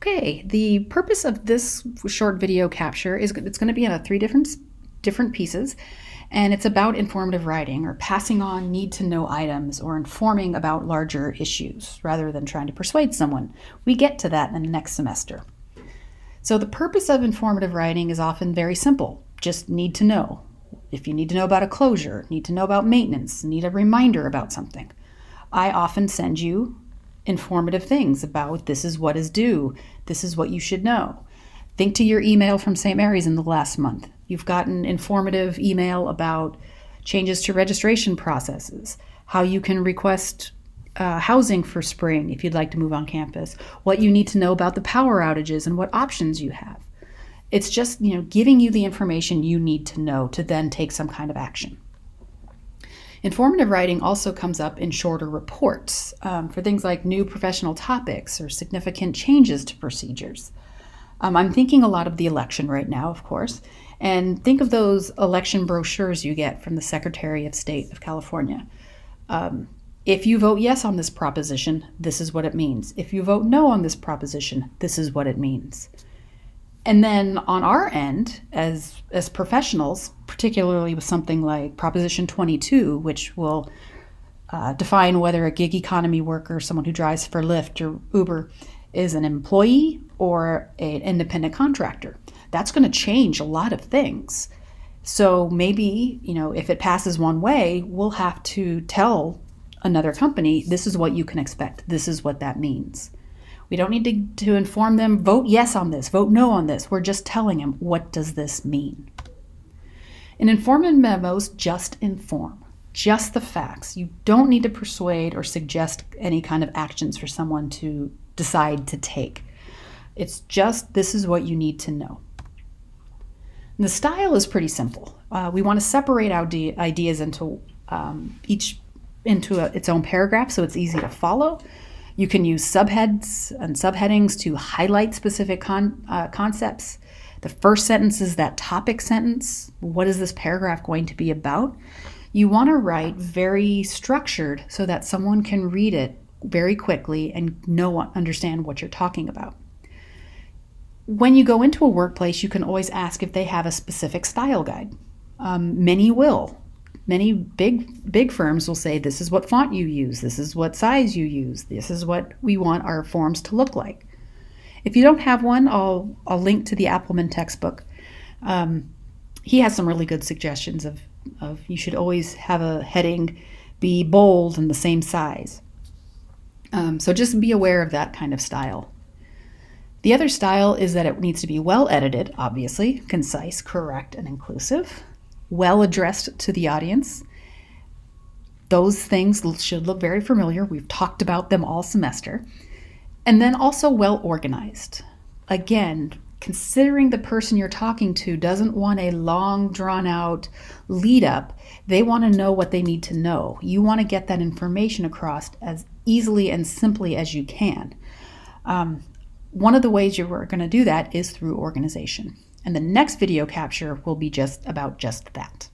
Okay, the purpose of this short video capture is it's going to be in three different pieces, and it's about informative writing or passing on need-to-know items or informing about larger issues rather than trying to persuade someone. We get to that in the next semester. So the purpose of informative writing is often very simple, just need to know. If you need to know about a closure, need to know about maintenance, need a reminder about something, I often send you informative things about this is what is due, this is what you should know. Think to your email from St. Mary's in the last month. You've gotten informative email about changes to registration processes, how you can request housing for spring if you'd like to move on campus, what you need to know about the power outages and what options you have. It's just, giving you the information you need to know to then take some kind of action. Informative writing also comes up in shorter reports for things like new professional topics or significant changes to procedures. I'm thinking a lot of the election right now, of course, and think of those election brochures you get from the Secretary of State of California. If you vote yes on this proposition, this is what it means. If you vote no on this proposition, this is what it means. And then on our end, as professionals, particularly with something like Proposition 22, which will define whether a gig economy worker, someone who drives for Lyft or Uber, is an employee or an independent contractor. That's going to change a lot of things. So maybe, if it passes one way, we'll have to tell another company, this is what you can expect. This is what that means. We don't need to inform them, vote yes on this, vote no on this. We're just telling them, what does this mean? In informative memos, just inform, just the facts. You don't need to persuade or suggest any kind of actions for someone to decide to take. It's just, this is what you need to know. And the style is pretty simple. We want to separate ideas into its own paragraph so it's easy to follow. You can use subheads and subheadings to highlight specific concepts. The first sentence is that topic sentence. What is this paragraph going to be about? You want to write very structured so that someone can read it very quickly and understand what you're talking about. When you go into a workplace, you can always ask if they have a specific style guide. Many will. Many big firms will say, this is what font you use, this is what size you use, this is what we want our forms to look like. If you don't have one, I'll link to the Appleman textbook. He has some really good suggestions of you should always have a heading be bold and the same size. So just be aware of that kind of style. The other style is that it needs to be well edited, obviously, concise, correct, and inclusive. Well addressed to the audience. Those things should look very familiar. We've talked about them all semester. And then also well organized. Again, considering the person you're talking to doesn't want a long drawn out lead up. They want to know what they need to know. You want to get that information across as easily and simply as you can. One of the ways you're going to do that is through organization. And the next video capture will be just about that.